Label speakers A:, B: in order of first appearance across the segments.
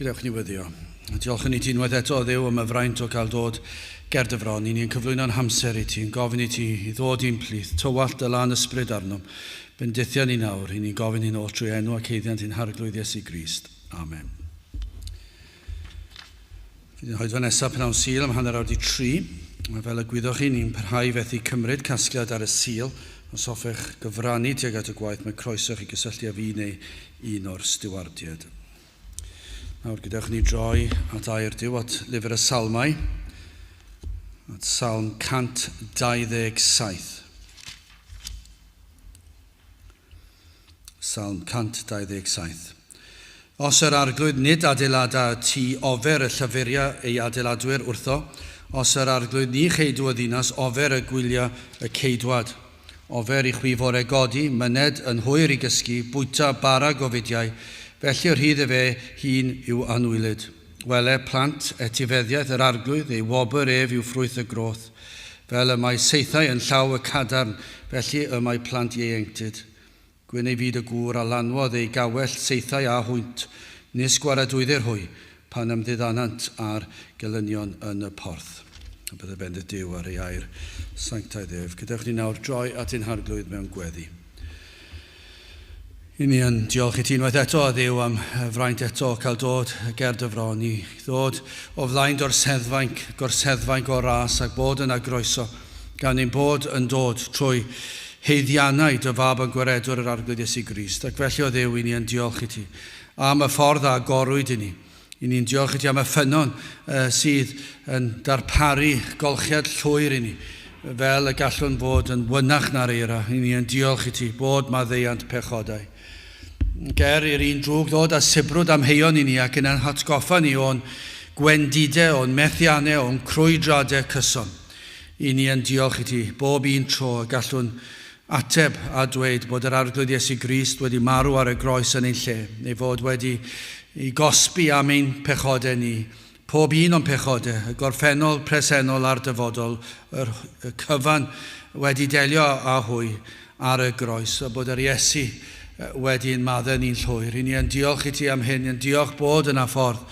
A: Gadewch ni weddio. Diolch yn i ti unwaith eto o Dduw am y fraint o gael dod ger dy fron. I ni'n cyflwyno'n hamser i ti, yn gofyn i ti i ddod i'n plith, tywallt y lan ysbryd arnom. Bendithio ni nawr, i ni'n gofyn i'n ôl trwy enw ac heiddiant i'n Arglwydd Iesu Grist. Amen. Fydd yn hoedfa nesaf pan awn Sul am hanner awr 3. Fel y gwyddoch chi, ni'n parhau fethu cymryd casgliad ar y Sul. Os hoffech gyfrannu tuag at y gwaith, mae croeso chi gysylltu â fi neu un o'r stiwardiad. Nawr, gadewch ni droi at air Duw at lyfr y Salmau, at Salm 127. Salm 127. Os yr arglwydd nid adeiladau ti ofer y llyfuriau ei adeiladwyr wrtho, os yr arglwydd ni cheidw y ddinas, ofer y gwyliau y ceidwad. Ofer i chwifore godi, myned yn hwyr i gysgu, bwyta bara gofidiau, felly o'r hyd y fe hun yw anwylid. Wele plant etifeddiaeth yr arglwydd, ei wobr ef yw ffrwyth y groth. Fel y mae seithau yn llaw y cadarn, felly y mae plant ieuenctid. Gwyn ei fyd y gŵr a lanwodd ei gawell seithau a hwynt, nis gwaradwyddi'r hwy, pan ymddiddanant ar gelynion yn y porth. A bydde bendydd Duw ar ei air sanctaidd ef. Gadewch ni nawr droi at ein harglwydd mewn gweddi. I ni yn diolch i ti unwaith eto a Dduw am fraint eto cael dod ger dy fron i ddod o flaen gorseddfainc o ras ac bod yn agroeso gan ein bod yn dod trwy heiddiannau dy fab yn gwaredwr yr Arglwydd Iesu Grist. Ac felly o Dduw, i ni yn diolch i ti am y ffordd a agorwyd i ni. I ni'n diolch i ti am y ffynon sydd yn darparu golchiad llwyr i ni, fel y gallwn fod yn wynach na'r eira. I ni yn diolch i ti bod maddeuant pechodau. Ger i'r un drwg ddod a sibrwd am heion i ni ac yn hatgoffa ni o'n gwendidau, o'n methiannau, o'n crwydradau cyson. I ni yn diolch i ti bob un tro gallwn ateb a dweud bod yr Arglwydd Iesu Grist wedi marw ar y groes yn ein lle, neu fod wedi i gosbi am ein pechodau ni, pob un o'n pechodau, y gorffennol, presennol a'r dyfodol, y cyfan wedi delio â hwy ar y groes, a bod yr Iesu wedi'n maddau ni'n llwyr. I ni yn diolch i ti am hyn, yn diolch bod yna ffordd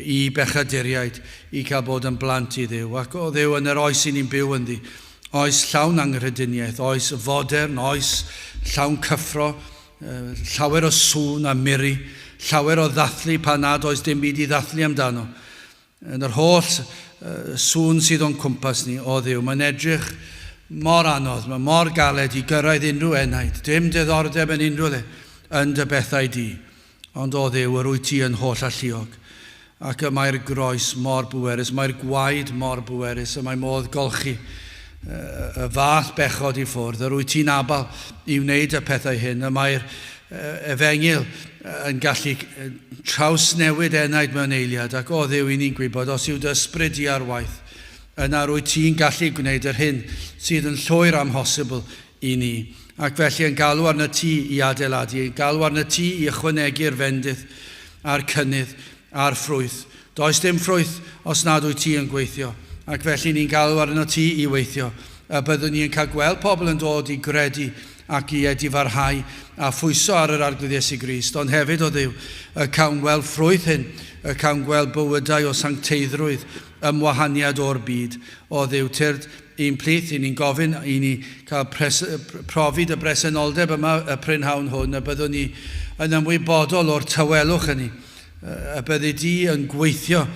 A: i bechaduriaid, i cael bod yn blant i Dduw. Ac o Dduw yn yr oes i ni'n byw ynddi, oes llawn anghrediniaeth, oes fodern, oes llawn cyffro, llawer o sŵn a miri, llawer o ddathlu pan nad oes dim byd i ddathlu amdano. Yn yr holl sŵn sydd o'n cwmpas ni, o Dduw, mae'n edrych mor anodd, mae mor galed i gyrraedd unrhyw enaid, dim diddordeb yn unrhyw le, yn dy bethau di. Ond o Dduw, yr wyt ti yn holl alluog. Ac y mae'r groes mor bwerus, mae'r gwaed mor bwerus, y mae modd golchi y fath bechod i ffwrdd. Yr wyt ti'n abal i wneud y pethau hyn, y mae'r efengil yn gallu trawsnewid enaid mewn eiliad. Ac o Dduw, i ni'n gwybod, os yw dy ysbryd i ar waith, yna rwy ti'n gallu gwneud yr hyn sydd yn llwyr amhosibl i ni. Ac felly yn galw arna ti i adeiladu, yn galw arna ti i ychwanegu'r fendydd a'r cynnydd a'r ffrwyth. Does dim ffrwyth os nad wyt ti yn gweithio. Ac felly ni'n galw arna ti i weithio. A byddwn ni'n cael gweld pobl yn dod i gredu ac i edifarhau a phwyso ar yr Arglwydd Iesu Grist. Ond hefyd o Dduw, y cawn gweld ffrwyth hyn, y cawn gweld bywydau o sancteiddrwydd, ymwahaniad o'r byd. O Dduw, tyrd un plith, i ni'n gofyn, i ni cael profi dy bresenoldeb yma, y prynhawn hwn, a byddwn ni yn ymwybodol o'r tawelwch yn ni, a byddu di yn gweithio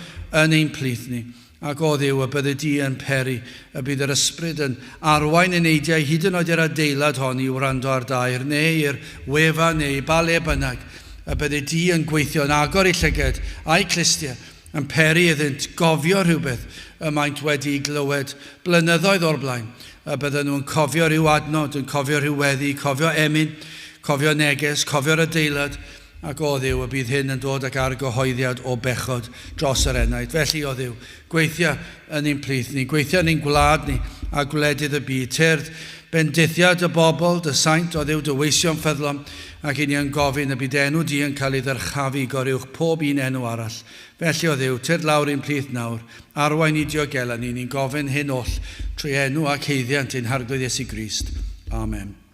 A: yn ein plith ni. Ac o Dduw, a byddu di yn peri, a bydd yr ysbryd yn arwain yn eidiau hyd yn oed i'r adeilad hon i wrando ar dair, neu i'r wefan, neu i bale bynnag, a byddu di yn gweithio yn agor i llyged a'i clistiau, yn peri iddynt gofio rhywbeth y maent wedi glywed blynyddoedd o'r blaen. A bydden nhw'n cofio rhyw adnod, yn cofio rhyw weddi, cofio emyn, cofio neges, cofio'r adeilad. Ac o Dduw, y bydd hyn yn dod ac argyhoeddiad o bechod dros yr enaid. Felly o Dduw, gweithio yn ein plith ni, gweithio yn ein gwlad ni a gwledydd y byd. Tyrd bendithiad y bobl, dy saint, o Dduw, dy weision ffyddlon, ac i ni yn gofyn y bydd enw di yn cael ei ddyrchafu goriwch pob un enw arall. Felly o Dduw, tyrd lawr ein plith nawr, arwain i diogela ni, ni'n gofyn hyn oll trwy enw ac heiddiant ein Arglwydd Iesu Grist. Amen.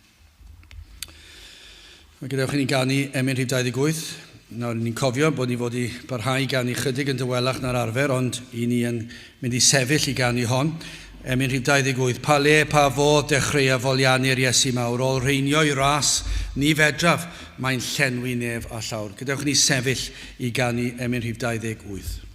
A: Mae gadewch i ni ganu emyn rhif 28, Nawr, ni'n cofio bod ni fod i barhau gan i chydig yn dywelach na'r arfer, ond i ni yn mynd i sefyll i gan i hon. Emyn rhif 28, pa le pa fodd dechrau folianu'r Iesu mawr, ôl reinio i ras, ni fedraf, mae'n llenwi nef a llawr. Gadewch ni sefyll i gan i emyn rhif 28.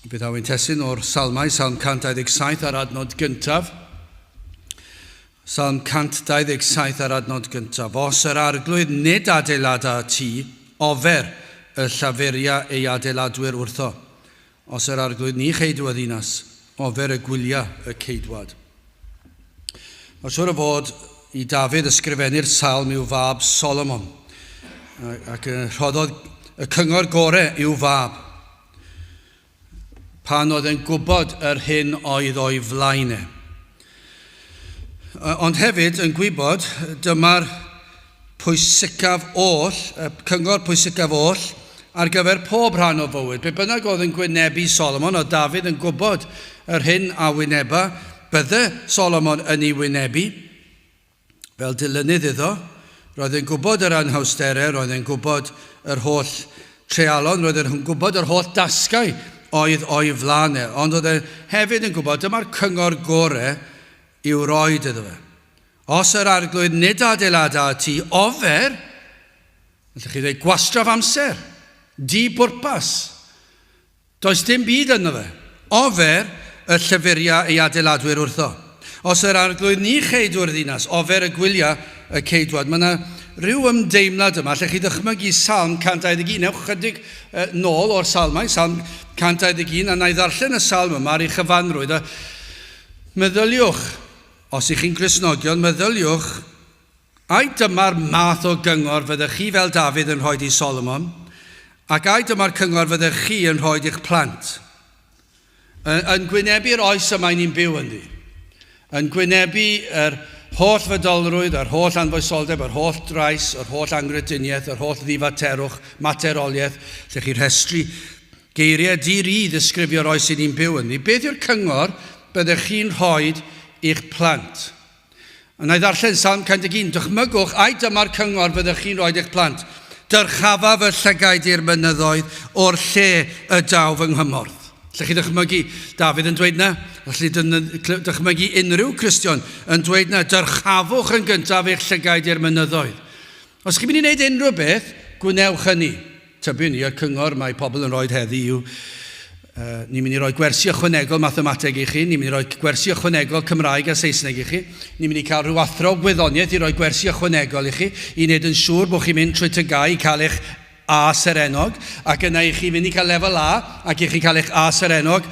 A: Bydd awyn testyn o'r salmau, Salm 127 ar adnod gyntaf. Salm 127 ar adnod gyntaf. Os yr arglwydd nid adeilada ti, ofer y llaferia ei adeiladwyr wrtho. Os yr arglwydd ni cheidwad ddinas, ofer y gwylia y ceidwad. Mae'n siŵr o fod i Dafydd ysgrifennu'r salm i'w fab Solomon, ac rhoddodd y cyngor gorau i'w fab, pan oedd yn gwybod yr hyn oedd o'i flaen e. Ond hefyd yn gwybod, dyma'r pwysicaf oll, y cyngor pwysicaf oll, ar gyfer pob rhan o fywyd. Be bynnag oedd yn gwynebu Solomon, oedd Dafydd yn gwybod yr hyn a wyneba, bydde Solomon yn ei wynebu, fel dilynydd iddo, roedd yn gwybod yr anhawsterau, roedd yn gwybod yr holl trealon, roedd yn gwybod yr holl dasgau oedd o'i flaen e, ond oedd e hefyd yn gwybod dyma'r cyngor gorau i'w roed iddo fe. Os yr arglwydd nid adeilada ti, ofer, allwch chi ddweud gwastraff amser, di-bwrpas, does dim byd yno fe, ofer y llyfuria ei adeiladwyr wrtho. Os yr arglwydd ni cheidwr ddinas, ofer y gwylia y ceidwad. Mae yna rhyw ymdeimlad yma, lle chi ddychmygu Salm 121, ewch chydig nôl o'r Salmau, Salm 121, a na i ddarllen y Salm yma ar ei chyfanrwydd, a meddyliwch, os ych chi'n Gristnogion, meddyliwch, ai dyma'r math o gyngor fyddech chi fel Dafydd yn rhoi i Solomon, ac ai dyma'r cyngor fyddech chi yn rhoi i'ch plant. Yn gwynebu'r oes yma ni'n byw ynddi. Yn gwynebu yr holl fydolrwydd, yr holl anfoesoldeb, yr holl drais, yr holl angrediniaeth, yr holl ddifaterwch, materoliaeth, lle chi'n rhestru geiriau dir i ddisgrifio'r oes ni'n byw ynddi. Beth yw'r cyngor byddech chi'n rhoi i'ch plant? A na i ddarllen Salm 121, dychmygwch, ai dyma'r cyngor byddech chi'n rhoi i'ch plant. Dyrchafaf y llygaid i'r mynyddoedd o'r lle y daw fy nghymorth. Lle chi dychmygu Dafydd yn dweud na, lle dychmygu unrhyw Cristion yn dweud na, dyrchafwch yn gyntaf eich llygaid i'r mynyddoedd. Os chi'n mynd i wneud unrhyw beth, gwnewch hynny. Tybyn ni, y cyngor mae pobl yn rhoi heddi yw, ni'n mynd i roi gwersi ychwanegol mathemateg i chi, ni'n mynd i roi gwersi ychwanegol Cymraeg a Saesneg i chi, ni'n mynd i cael rhyw athro gwyddoniaeth i roi gwersi ychwanegol i chi, i wneud yn siŵr bod chi'n mynd trwy tygau i cael eich A serenog, ac yna i chi fynd i cael lefel A, ac i chi cael eich A serenog,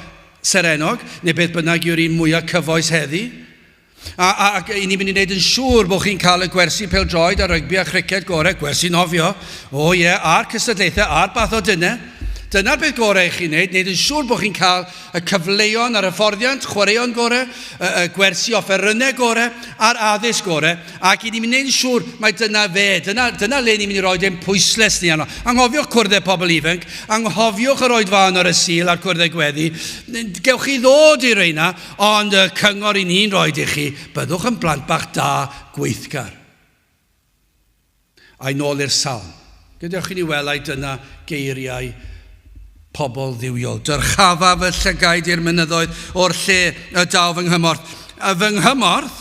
A: neu beth bynnag yw'r un mwyaf cyfoes heddi. Ac i ni mynd i wneud yn siŵr bod chi'n cael y gwersi pêl-droed a rygbi a criced gorau, gwersi nofio, a'r cystadlaethau, a'r bath o dyna. Dyna'r beth gorau i chi'n wneud yn siŵr bod chi'n cael y cyfleon ar y fforddiant, chwaraeon gorau, y gwersi offerynnau gorau, a'r addysg gorau, ac i ni'n mynd i'n siŵr mai dyna fe, dyna le ni'n mynd i roed ein pwysles ni arno. Anghofiwch cwrdd pobl ifanc, anghofiwch yr oedfan ar y sil a'r cwrdd gweddi, gewch chi ddod i reina, ond y cyngor i ni'n roed i chi, byddwch yn blant bach da gweithgar. A'i nôl i'r Salm. Gadewch chi ni welai dyna geiriau pobl ddiwiol. Dyrchafaf y llygaid i'r mynyddoedd o'r lle y daw fy nghymorth. A fy nghymorth,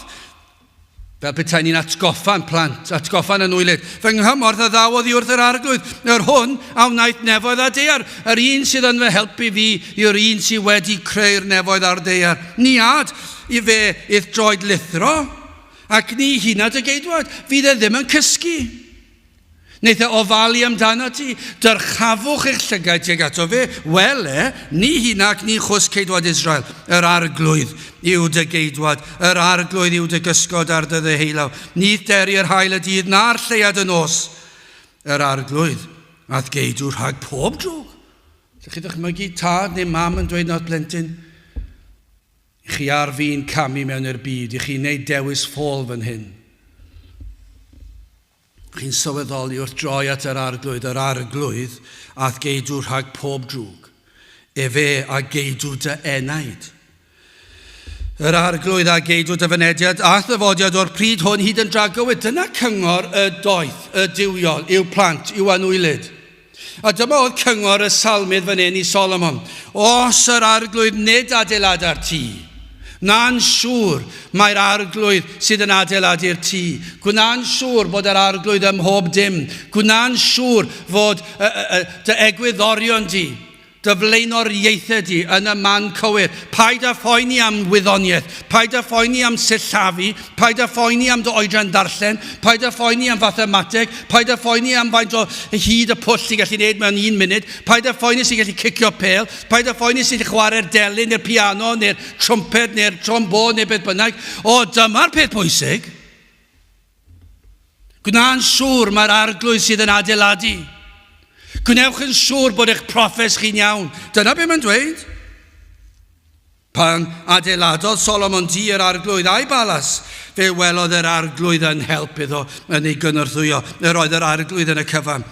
A: fel petai ni'n atgoffa'n plant, atgoffa'n yn wylid, fy nghymorth a ddawodd i wrth yr arglwydd. Yr hwn a wnaeth nefoedd a dear. Yr un sydd yn fy helpu fi yw'r un sydd wedi creu'r nefoedd ar dear. Ni ad i fe idd droed lithro, ac ni hunad y geidwad. Fydd e ddim yn cysgu. Wneith e ofalu amdano ti, dyrchafwch eich llygaid tuag ato fe, ni hynna ac ni chws ceidwad Israel. Yr arglwydd yw dy geidwad, yr arglwydd yw dy gysgod ar dy ddeheulaw. Nid deri'r hael y dydd na'r lleiad y nos. Yr arglwydd, ath geidwr rhag pob drwg. Ydych chi ddychmygu tad neu mam yn dweud nad blentyn? I chi ar fi'n camu mewn i'r byd, i chi wneud dewis ffôl fan hyn. Chi'n sylweddoli wrth droi at yr arglwydd ath geidw rhag pob drwg, fe a geidw dy enaid. Yr arglwydd a geidw dy fynediad a ddyfodiad o'r pryd hwn hyd yn dragywyd. Dyna cyngor y doeth, y diwiol, i'w plant, i'w anwylid. A dyma oedd cyngor y salmydd fan hyn i Solomon. Os yr arglwydd nid adeilad ar tŷ, na'n siŵr mae'r arglwydd sydd yn adeiladu'r tŷ. Gwna'n siŵr bod yr arglwydd ym mhob dim. Gwna'n siŵr fod dy egwyddorion di, dy flaenoriaethau di yn y man cywir. Paid a phoeni am wyddoniaeth, paid a phoeni am sillafu, paid a phoeni am dy oedran darllen, paid a phoeni am fathemateg, paid a phoeni am faint o hyd y pwll sy'n gallu gwneud mewn 1 munud, paid a phoeni sy'n gallu cicio pêl, paid a phoeni sy'n gallu chwarae'r delyn, neu'r piano, neu'r trumpet, neu'r trombone, neu beth bynnag. Dyma'r peth pwysig. Gwna'n siŵr mae'r arglwydd sydd yn adeiladu. Gwnewch yn siŵr bod eich proffes chi'n iawn. Dyna beth mae'n dweud. Pan adeiladodd Solomon di yr arglwydd a'i balas, fe welodd yr arglwydd yn help iddo yn ei gynorthwyo. Yr oedd yr arglwydd yn y cyfan.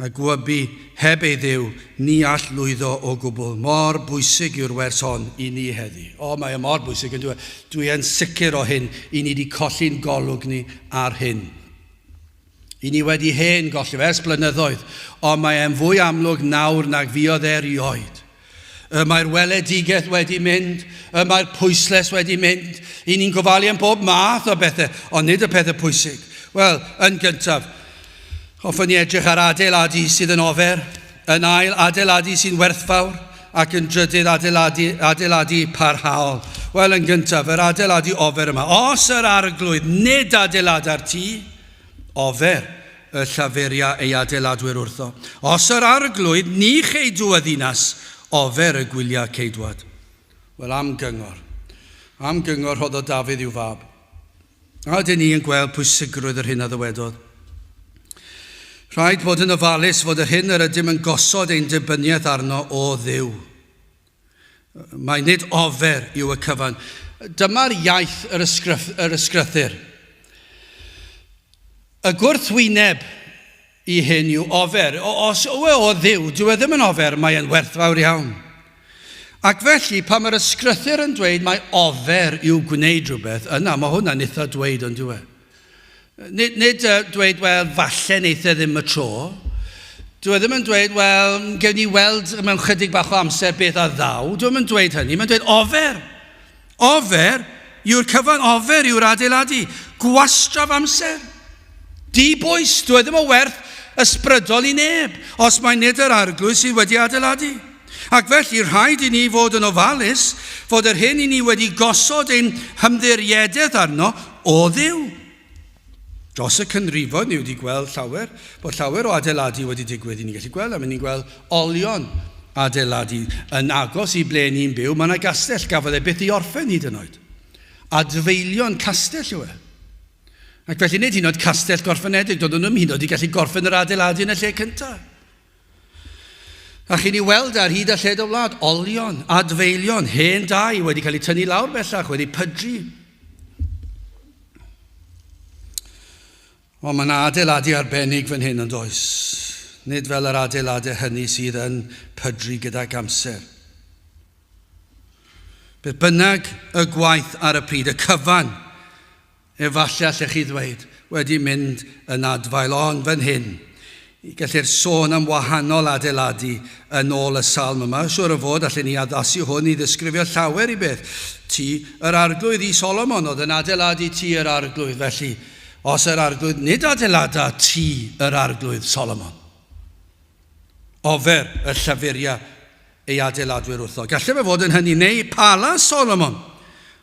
A: A gwybu heb ei ddiw, ni all lwyddo o gwbl. Mor bwysig yw'r wers hon i ni heddi. Mae e mor bwysig yn dweud. Dwi yn sicr o hyn i ni wedi colli'n golwg ni ar hyn. I ni wedi hen golli ers blynyddoedd, ond mae e'n fwy amlwg nawr nag fuodd erioed. Mae'r weledigaeth wedi mynd, mae'r pwysles wedi mynd. I ni'n gofalu am bob math o bethau, ond nid y pethau pwysig. Wel, yn gyntaf, hoffwn ni edrych ar adeiladu sydd yn ofer, yn ail adeiladu sy'n werthfawr, ac yn drydydd adeiladu parhaol. Wel, yn gyntaf, yr adeiladu ofer yma. Os yr arglwydd nid adeilad ar tŷ, Ofer y llaferia ei adeiladwyr wrtho. Os yr arglwydd, ni cheidw y ddinas, ofer y gwyliau ceidwad. Wel, am gyngor. Am gyngor roedd o Dafydd i'w fab. A dyn ni yn gweld pwysigrwydd yr hyn a ddywedodd. Rhaid bod yn ofalus fod yr hyn yr ydym yn gosod ein dibyniaeth arno o Dduw. Mae nid ofer yw y cyfan. Dyma'r iaith yr ysgrythyr. Y gwrthwyneb i hyn yw ofer. Os yw o Dduw, dyw e ddim yn ofer, mae e'n werthfawr iawn. Ac felly, pan mae'r ysgrythyr yn dweud mae ofer yw gwneud rhywbeth, yna mae hwnna'n eitha dweud ond dyw e. Nid dweud, wel, falle neitha ddim y tro. Dyw e ddim yn dweud, wel, gewn ni weld mewn chydig bach o amser beth a ddaw. Dyw e'n dweud hynny, mae'n dweud ofer. Ofer yw'r cyfan, ofer yw'r adeiladu. Gwastraf amser. Di-bwys, dyw e ddim o werth ysbrydol i neb, os mae nid yr arglwydd sydd wedi adeiladu. Ac felly rhaid i ni fod yn ofalus fod yr hyn i ni wedi gosod ein hymddiriedeth arno o Dduw. Dros y cynrifod ni wedi gweld bod llawer o adeiladu wedi digwydd i ni gallu gweld, a ni'n gweld olion adeiladu yn agos i ble ni'n byw. Mae yna gastell gafodd e byth i orffen hyd yn oed. Adfeilion castell yw e. Ac felly nid hyn oed castell gorffenedig, doedd nhw'n hyn oed i gallu gorffen yr adeiladu yn y lle cyntaf. A chi ni weld ar hyd a lled o wlad, olion, adfeilion, hen dau wedi cael ei tynnu lawr bellach, wedi pydru. Ond mae yna adeiladu arbennig fan hyn yn does. Nid fel yr adeiladau hynny sydd yn pydru gydag amser. Beth bynnag y gwaith ar y pryd, y cyfan, efallai allech chi ddweud, wedi mynd yn adfail, ond fan hyn, i gallu'r sôn am wahanol adeiladu yn ôl y salm yma. Siwr o fod, allan ni addasu hwn i ddisgrifio llawer i beth. Ti, yr arglwydd i Solomon oedd yn adeiladu ti yr arglwydd, felly os yr arglwydd nid adeilada ti yr arglwydd Solomon. Ofer y llafuria ei adeiladwyr wrtho. Gallai fe fod yn hynny, neu pala Solomon.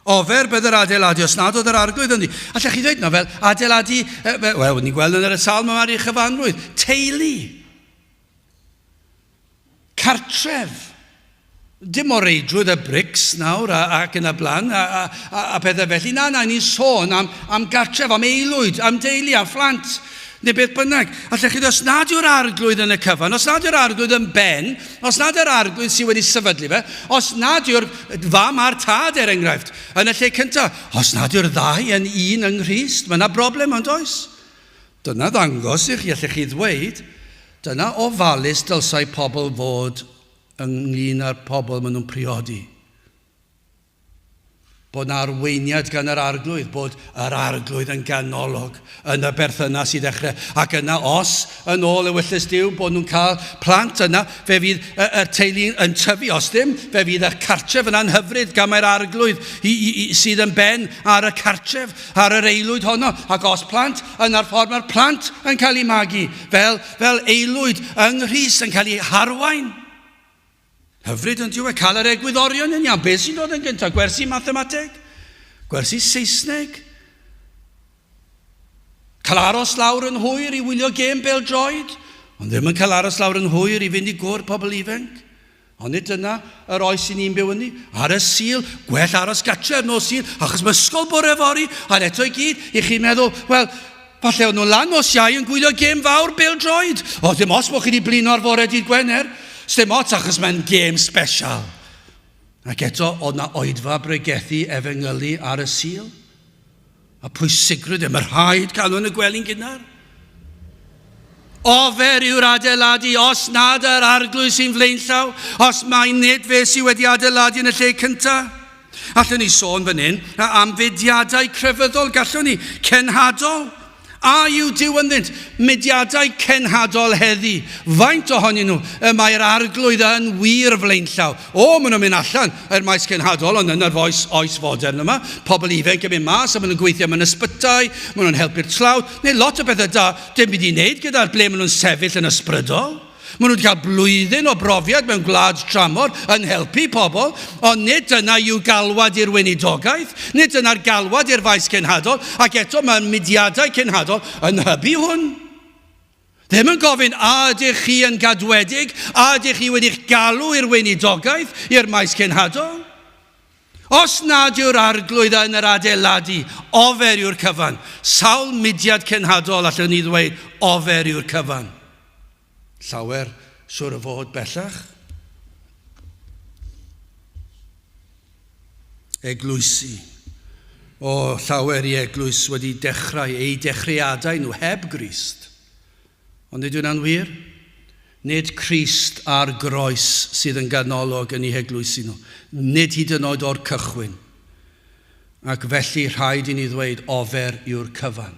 A: Ofer bydd yr adeiladu, os nad oedd yr arglwydd yn di. Allech chi ddweud na fel adeiladu, wel, ni'n gweld yn yr salm yma ar ei chyfanrwydd, teulu, cartref, dim o reidrwydd y brics nawr ac yn y blaen a pethau felly. Na, ni'n sôn am gartref, am aelwyd, am deulu, am phlant, neu beth bynnag. Allech chi ddweud, os nad yw'r arglwydd yn y cyfan, os nad yw'r arglwydd yn ben, os nad yw'r arglwydd sydd wedi sefydlu fe, os nad yw'r fam a'r tad enghraifft, yn y lle cyntaf, os nad yw'r ddau yn un yng Nghrist, mae yna broblem ond oes. Dyna ddangos i chi, allech chi ddweud, dyna ofalus dylsai pobl fod ynglyn â'r pobl maen nhw'n priodi. Bod yna arweiniad gan yr arglwydd, bod yr arglwydd yn ganolog yn y berthynas i ddechrau. Ac yna os, yn ôl y wyllus Duw, bod nhw'n cael plant yna, fe fydd y teulu yn tyfu. Os ddim, fe fydd y cartref yna'n hyfryd gan mae'r arglwydd sydd yn ben ar y cartref, ar yr aelwyd honno. Ac os plant, yna'r ffordd mae'r plant yn cael ei magu, fel aelwyd yng Nghrist yn cael ei harwain. Hyfryd yn diwedd, cael yr egwyddorion yn iawn. Beth sy'n dod yn gyntaf? Gwersi mathemateg? Gwersi Saesneg? Cael aros lawr yn hwyr i wylio gêm bêl-droed? Ond ddim yn cael aros lawr yn hwyr i fynd i gwrdd pobl ifanc? Ond nid yna yr oes i ni'n byw yn ni. Ar y Sul, gwell aros gatre ar nos Sul, achos mae ysgol bore fori, a eto i gyd, i chi'n meddwl, wel, falle o'n nhw lan nos Iau yn gwylio gêm fawr bêl-droed. O, ddim os bod chi wedi blino ar fore dydd Gwener. Sdim ots achos mae'n gêm special. Ac eto, oedd na oedfa bregethu efengylu ar y Sul. A pwysigrwydd, mae'r rhaid cael nhw'n y gwely'n gynnar. Ofer yw'r adeiladu, os nad yr arglwydd sy'n flaenllaw, os mae nid fe sydd wedi adeiladu yn y lle cyntaf. Allwn ni sôn fan hyn am fudiadau crefyddol, gallwn ni, cenhadol. A yw diwynnynt, mudiadau cenhadol heddi. Faint ohonyn nhw mae'r arglwydd yn wir flaenllaw. O, maen nhw'n mynd allan yr maes cenhadol, ond yn yr oes fodern yma. Pobl ifanc yn mynd mas, a maen nhw'n gweithio mewn ysbytau, maen nhw'n helpu'r tlawd, neu lot o bethau da, dim byd i wneud gyda'r ble maen nhw'n sefyll yn ysbrydol. Maen nhw wedi cael blwyddyn o brofiad mewn gwlad tramor yn helpu pobl, ond nid yna yw galwad i'r weinidogaeth, nid yna'r galwad i'r faes cenhadol, ac eto mae'r mudiadau cenhadol yn hybu hwn. Ddim yn gofyn, a ydych chi yn gadwedig, a ydych chi wedi'ch galw i'r weinidogaeth, i'r maes cenhadol? Os nad yw'r arglwydd yn yr adeiladu, ofer yw'r cyfan. Sawl mudiad cenhadol allwn ni ddweud, ofer yw'r cyfan. Llawer siwr o fod bellach. Eglwysi. O, llawer I eglwys wedi dechrau eu dechreuadau nhw heb Grist. Ond nid yw'n anwyr? Nid Crist a'r groes sydd yn ganolog yn eu heglwysi nhw. Nid hyd yn oed o'r cychwyn. Ac felly rhaid I ni ddweud ofer yw'r cyfan.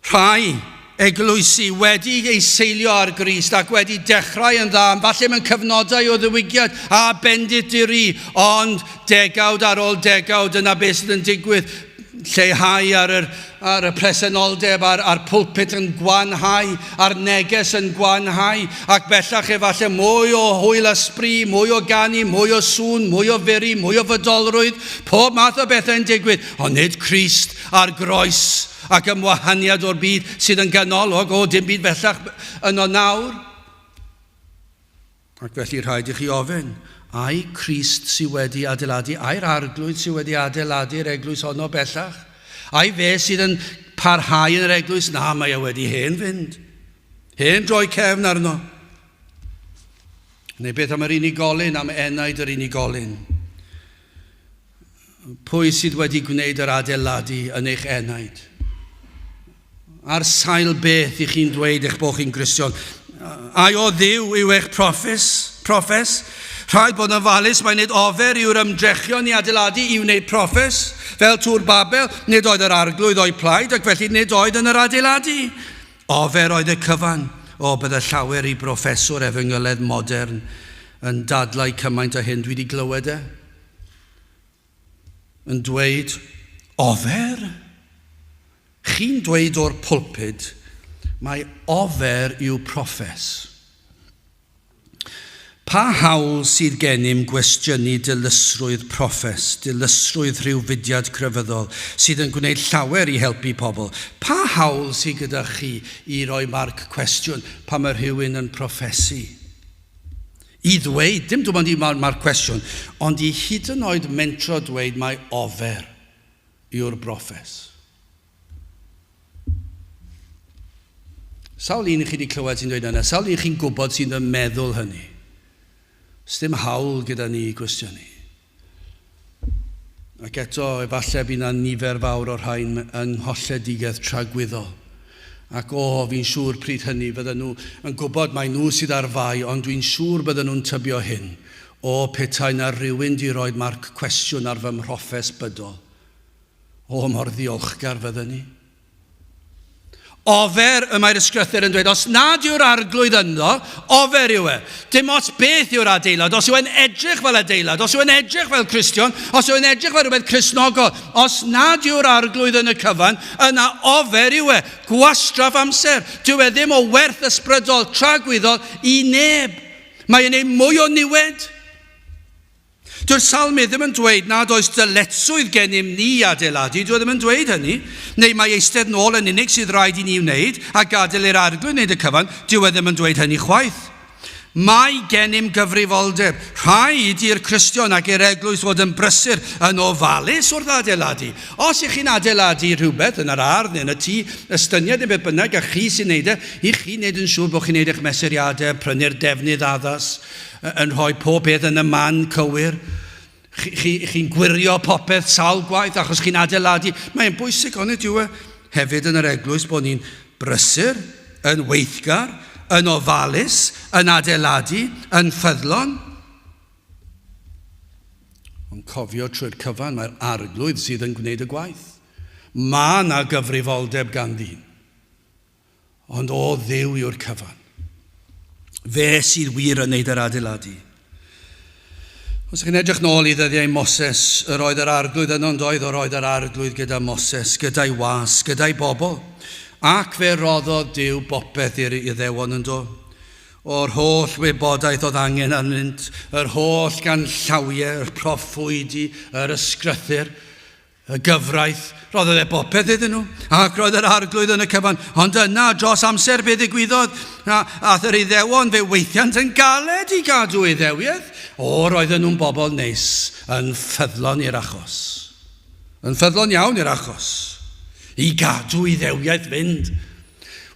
A: Rhai eglwysi wedi ei seilio ar Grist ac wedi dechrau yn dda, falle mewn cyfnodau o ddiwygiad a bendituri, ond degawd ar ôl degawd yna beth sydd yn digwydd, lleihau ar y presenoldeb, ar pwlpit yn gwanhau, ar neges yn gwanhau, ac bellach efallai mwy o hwyl ysbri, mwy o ganu, mwy o sŵn, mwy o feri, mwy o fydolrwydd, pob math o bethau yn digwydd, ond nid Crist a'r groes ac ymwahaniad o'r byd sydd yn ganolog o dim byd bellach yno nawr. Ac felly rhaid I chi ofyn, ai Crist sydd wedi adeiladu, ai'r arglwydd sydd wedi adeiladu'r eglwys honno bellach? Ai fe sydd yn parhau yn yr eglwys? Na, mae wedi hen fynd. Hen droi cefn arno. Neu beth am yr unigolyn, am enaid yr unigolyn? Pwy sydd wedi gwneud yr adeiladu yn eich enaid? Ar sail beth I chi'n dweud eich bod chi'n Gristion? Ai o Dduw yw eich proffes? Rhaid bod yn falus mae nid ofer yw'r ymdrechion I adeiladu I wneud proffes. Fel tŵr Babel, nid oedd yr arglwydd o'i plaid ac felly nid oedd yn yr adeiladu. Ofer oedd y cyfan. O, bydde llawer I broffeswr efengyloedd modern yn dadlau cymaint o hyn dwi wedi glywed yn dweud, ofer? Chi'n dweud o'r pwlpid, mae ofer yw proffes. Pa hawl sydd gennym gwestiynu dilysrwydd proffes, dilysrwydd rhyw fudiad crefyddol sydd yn gwneud llawer I helpu pobl? Pa hawl sydd gyda chi I roi marc cwestiwn pa mae rhywun yn proffesu? I ddweud, dim dwi'n mynd I marc cwestiwn, ond I hyd yn oed mentro dweud mae ofer yw'r broffes. Sawl un I chi wedi clywed sy'n dweud yna, sawl un chi'n gwybod sy'n yn meddwl hynny? Sdim hawl gyda ni I gwestiynu. Ac eto, efallai bydd yna nifer fawr o'r rhain yng ngholledigaeth tragwyddol. Ac fi'n siŵr pryd hynny fydden nhw yn gwybod mae nhw sydd ar fai, ond dwi'n siŵr bydden nhw'n tybio hyn. Petai na rhywun di roed marc cwestiwn ar fy mhroffes bydol. Mor ddiolchgar fydden ni. Ofer y mae'r ysgrythyr yn dweud, os nad yw'r arglwydd yno, ofer yw Dim os beth yw'r adeilad, os yw e'n edrych fel adeilad, os yw e'n edrych fel Cristion, os yw e'n edrych fel rhywbeth Cristnogol, os nad yw'r arglwydd yn y cyfan, yna ofer yw gwastraff amser. Dyw ddim o werth ysbrydol tragwyddol I neb. Mae e'n ei mwy o niwed. Dyw'r salmydd ddim yn dweud nad oes dyletswydd gennym ni adeiladu, dwi ddim yn dweud hynny, neu mae eistedd nôl yn unig sydd rhaid I ni wneud a gadael i'r arglwydd wneud y cyfan, dwi ddim yn dweud hynny chwaith. Mae gennym gyfrifoldeb, rhaid i'r Cristion ac i'r eglwys fod yn brysur yn ofalus wrth adeiladu. Os ych chi'n adeiladu rhywbeth yn yr ardd neu yn y tŷ, ystyniad neu beth bynnag a chi sy'n neud I chi wneud yn siŵr bod chi'n neud eich mesuriadau, prynu'r defnydd addas, yn rhoi pob peth yn y man cywir. Chi'n gwirio popeth sawl gwaith achos chi'n adeiladu. Mae'n bwysig ond yw hefyd yn yr eglwys bod ni'n brysur, yn weithgar, yn ofalus, yn adeiladu, yn ffyddlon. Ond cofio trwy'r cyfan mae'r arglwydd sydd yn gwneud y gwaith. Mae yna gyfrifoldeb gan ddyn. Ond o Dduw yw'r cyfan. Fe sydd wir yn neud yr adeiladu. Os ydych chi'n edrych nôl I ddyddiau Moses, yr oedd yr arglwydd yno'n doedd o'r oedd yr arglwydd gyda Moses, gyda'i was, gyda'i bobl. Ac fe roddodd Duw bopeth i'r Iddewon yn do. O'r holl wybodaeth oedd angen arnynt, yr holl gan llawiau, yr proffwydi, yr ysgrythyr, y gyfraith, roedd bopeth iddyn nhw, ac roedd yr arglwydd yn y cyfan. Ond yna, dros amser be ddigwyddodd, ath yr Iddewon fe weithiant yn galed i gadw Iddewiaeth. Roedden nhw'n bobl neis, yn ffyddlon i'r achos. Yn ffyddlon iawn i'r achos. I gadw Iddewiaeth fynd.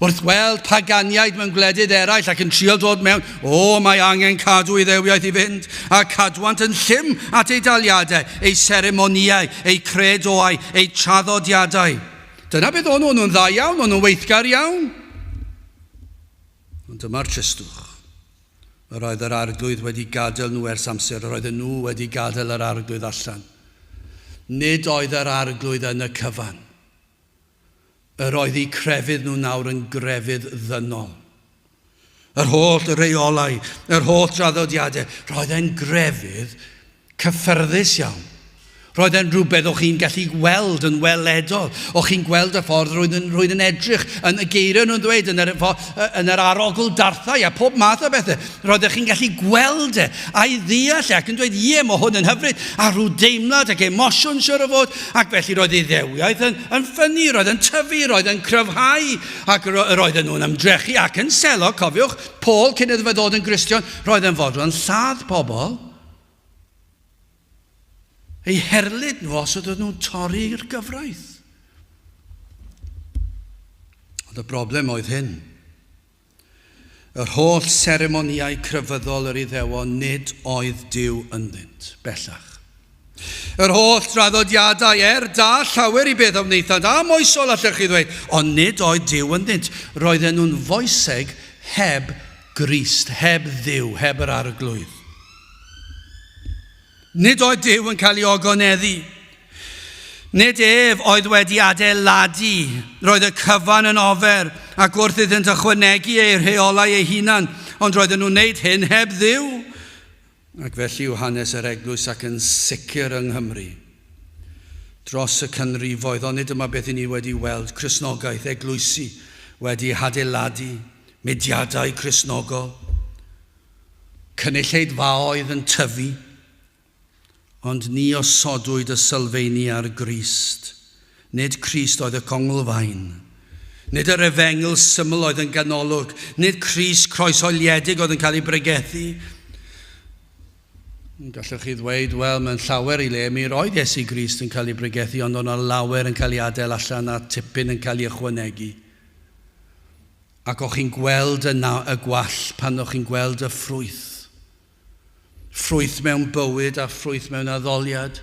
A: Wrth weld paganiaid mewn gwledydd eraill ac yn trial dod mewn, mae angen cadw Iddewiaeth i fynd, a cadwant yn llym at ei daliadau, ei seremoniau, ei credoau, ei traddodiadau. Dyna beth o'n nhw'n dda iawn, o'n nhw'n weithgar iawn. Ond dyma'r tristwch. Yr oedd yr arglwydd wedi gadael nhw ers amser, yr oedden nhw wedi gadael yr arglwydd allan. Nid oedd yr arglwydd yn y cyfan. Yr oedd eu crefydd nhw nawr yn grefydd ddynol. Yr holl reolau, yr holl traddodiadau, roedd e'n grefydd cyffyrddus iawn. Roedd e'n rhywbeth o'ch chi'n gallu gweld yn weledol. O'ch chi'n gweld y ffordd roedd yn edrych yn y geiriau nhw'n dweud yn yr arogl darthau a pob math o bethau. Roedd chi'n gallu gweld a'i ddeall ac yn dweud, mae hwn yn hyfryd, a rhyw deimlad ac emosiwn siwr o fod, ac felly roedd ei ddewiaeth yn ffynnu, roedd yn tyfu, roedd yn cryfhau, ac roedden nhw'n ymdrechu ac yn selo, cofiwch, Paul cyn iddo fe ddod yn Gristion, roedd yn fodlon lladd pobl, ei herlyd nhw os ydyn nhw'n torri'r gyfraith. Ond y broblem oedd hyn. Yr holl seremoniau crefyddol yr Iddewon nid oedd Duw ynddynt, bellach. Yr holl traddodiadau da llawer i beth o wneithant, a moesol allech chi ddweud, ond nid oedd Duw ynddynt. Roedden nhw'n foeseg heb Grist, heb Dduw, heb yr arglwydd. Nid oedd Duw yn cael ei ogoneddu. Nid oedd wedi adeiladu. Roedd y cyfan yn ofer ac wrth iddynt ychwanegu ei rheolau ei hunan, ond roedden nhw'n wneud hyn heb Dduw. Ac felly yw hanes yr eglwys ac yn sicr yng Nghymru. Dros y canrifoedd, ond nid yma beth i ni wedi weld, Cristnogaeth, eglwysi wedi adeiladu, mudiadau Cristnogol, cynulleidfaoedd yn tyfu, ond ni osodwyd y sylfaeni ar Grist. Nid Crist oedd y congolfaen. Nid yr efengil syml oedd yn ganolog. Nid Crist croeshoeliedig oedd yn cael ei bregethu. Gallwch chi ddweud, mewn llawer i le, mi roedd Iesu Grist yn cael ei bregethu, ond o'na lawer yn cael ei adael allan a tipyn yn cael ei ychwanegu. Ac o'ch chi'n gweld y gwall pan o'ch chi'n gweld y ffrwyth. Ffrwyth mewn bywyd a ffrwyth mewn addoliad,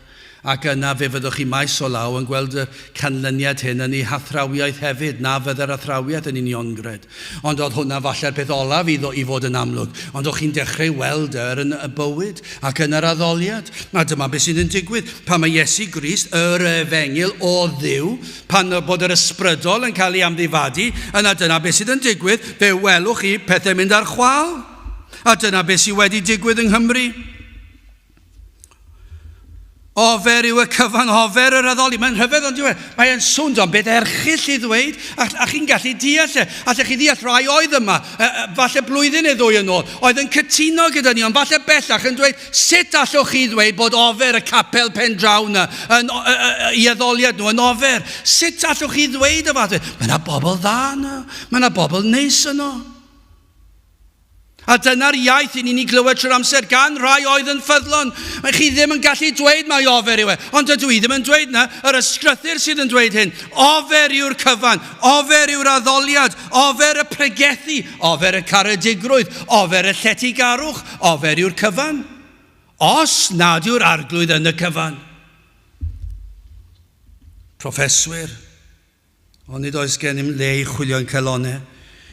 A: ac yna fe fyddwch chi maes o law yn gweld y canlyniad hyn yn ei hathrawiaeth hefyd, na fydde'r athrawiaeth yn uniongred. Ond oedd hwnna falle'r peth olaf i fod yn amlwg, ond o'ch chi'n dechrau weld yn y bywyd ac yn yr addoliad. A dyma beth sydd yn digwydd, pan mae Iesu Grist, yr efengil o Dduw, pan bod yr ysbrydol yn cael ei amddifadu, yna dyna beth sydd yn digwydd, fe welwch chi pethau mynd ar chwal. A dyna beth sydd wedi digwydd yng Nghymru. Ofer yw y cyfan, ofer yr addoli. Mae'n rhyfedd ond diwedd. Mae'n sŵn o'n beth erchill i ddweud, a chi'n gallu deall allech chi deall rai oedd yma, falle blwyddyn neu ddwy yn ôl, oedd yn cytuno gyda ni, ond falle bellach yn dweud, sut allwch chi ddweud bod ofer y capel pen draw na, i addoliad nhw yn ofer? Sut allwch chi ddweud y fath? Mae yna bobl dda yno, mae yna bobl neis yno. A dyna'r iaith i ni'n glywed trwy'r amser gan rai oedd yn ffyddlon. Mae chi ddim yn gallu dweud mae ofer yw e. Ond dydw i ddim yn dweud na, yr ysgrythyr sydd yn dweud hyn. Ofer yw'r cyfan, ofer yw'r addoliad, ofer y pregethu, ofer y caredigrwydd, ofer y lletigarwch, ofer yw'r cyfan. Os nad yw'r arglwydd yn y cyfan. Proffeswyr, ond nid oes gennym le i chwilio'n celonau,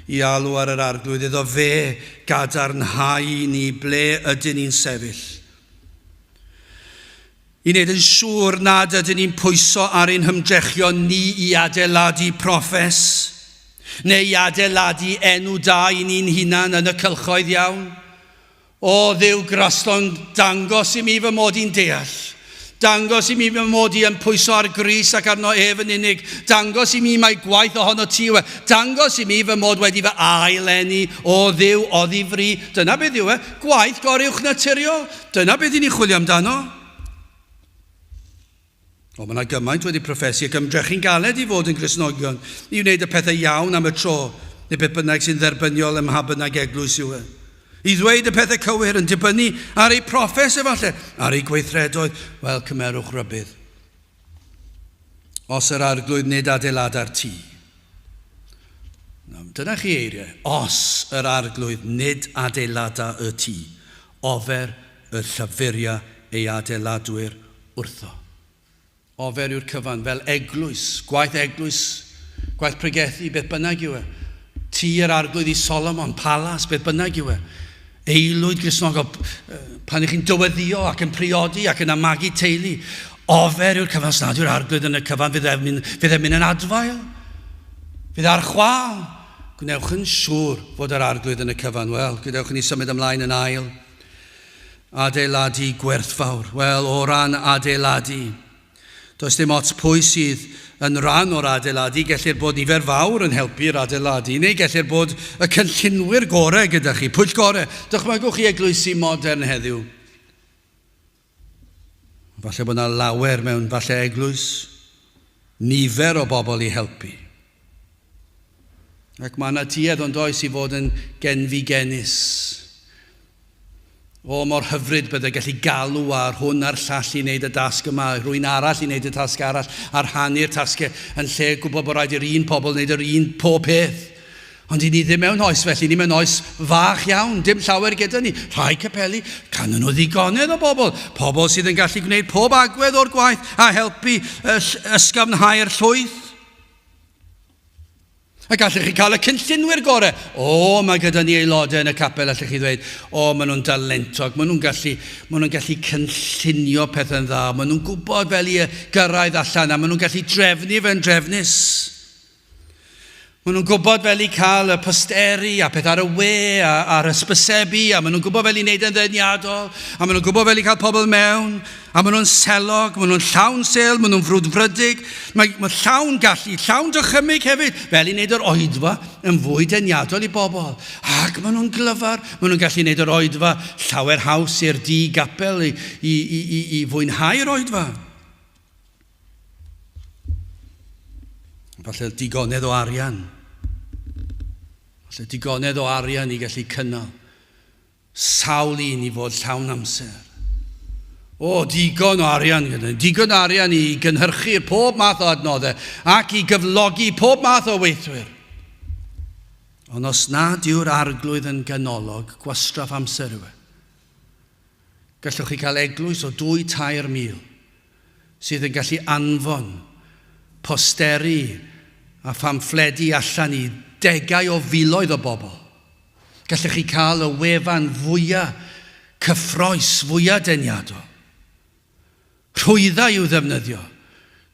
A: i alw ar yr arglwydd, iddo fe gadarnhau ni ble ydyn ni'n sefyll. I wneud yn siŵr nad ydyn ni'n pwyso ar ein hymdrechion ni i adeiladu proffes, neu i adeiladu enw da i ni'n hunan yn y cylchoedd iawn. O Dduw Graslo'n dangos i mi fy mod i'n deall Dangos i mi fy mod i yn pwyso ar grys ac arno ef yn unig. Dangos i mi mae gwaith ohono ti yw e. Dangos i mi fy mod wedi fy aileni o ddiw o ddifri. Dyna beth yw e. Gwaith goruwch naturiol. Dyna beth i ni chwilio amdano. O, mae yna gymaint wedi proffesu ac ymdrechu'n galed i fod yn Gristnogion i wneud y pethau iawn am y tro, neu beth bynnag sy'n dderbyniol ym mha bynnag eglwys yw e. I ddweud y pethau cywir yn dibynnu ar ei proffes efallai, ar ei gweithredoedd, wel, cymerwch rybydd. Os yr arglwydd nid adeilada'r tŷ. Dyna chi eiriau. Os yr arglwydd nid adeilada y tŷ, ofer y llyfuria ei adeiladwyr wrtho. Ofer yw'r cyfan fel eglwys, gwaith pregethu, beth bynnag yw e. Tŷ yr arglwydd i Solomon, palas, beth bynnag yw e. Eilwyd Gristnogol, pan ych chi'n dyweddio ac yn priodi ac yn amagu teulu. Ofer yw'r cyfan, os nad yw'r arglwydd yn y cyfan, fydd e'n mynd yn adfail. Fydd ar chwal. Gwnewch yn siŵr fod yr arglwydd yn y cyfan. Wel, gwnewch ni symud ymlaen yn ail. Adeiladu gwerthfawr. Wel, o ran adeiladu. Does dim ots pwy sydd yn rhan o'r adeiladu, gellir bod nifer fawr yn helpu'r adeiladu, neu gellir bod y cynllunwyr gorau gyda chi. Pwyll gorau. Dychmygwch chi eglwysi modern heddiw. Falle bod yna lawer mewn falle eglwys, nifer o bobl i helpu. Ac mae yna tuedd ond oes i fod yn genfigenus. O, mor hyfryd byddai gallu galw ar hwn a'r llall i wneud y dasg yma, rwy'n arall i wneud y tasg arall, ar hannu'r tasgau yn lle gwybod bod rhaid i'r un pobl wneud yr un pob peth. Ond i ni ddim mewn oes felly, ni mewn oes fach iawn, dim llawer gyda ni. Rhai capeli, canon nhw ddigonedd o bobl. Pobl sydd yn gallu gwneud pob agwedd o'r gwaith a helpu ysgafnhau'r llwyth. A gallech chi cael y cynllunwyr gorau. O, mae gyda ni aelodau yn y capel, allech chi ddweud, o, maen nhw'n dalentog, maen nhw'n gallu cynllunio pethau'n dda, maen nhw'n gwybod fel i gyrraedd allan, a maen nhw'n gallu drefnu fe'n drefnus. Maen nhw'n gwybod fel i cael y posteri a peth ar y we, a'r ysbysebu, a maen nhw'n gwybod fel i wneud yn ddeniadol, a maen nhw'n gwybod fel i cael pobl mewn, a maen nhw'n selog, maen nhw'n llawn sel, maen nhw'n frwdfrydig, mae llawn gallu, llawn dychymyg hefyd, fel i wneud yr oedfa yn fwy deniadol i bobl. Ac maen nhw'n glyfar, maen nhw'n gallu wneud yr oedfa llawer haws i'r Gapel i fwynhau'r oedfa. Falle digonedd o arian. Falle digonedd o arian i gallu cynnal. Sawl un i fod llawn amser. O, digon o arian. Digon o arian i gynhyrchu pob math o adnoddau ac i gyflogi pob math o weithwyr. Ond os nad yw'r arglwydd yn ganolog, gwastraff amser yw e. Gallwch chi cael eglwys o 2-3 sydd yn gallu anfon posteri a phamffledi allan i degau o filoedd o bobl. Gallech chi cael y wefan fwyaf cyffroes, fwyaf deniadol. Rhwyddau i'w ddefnyddio.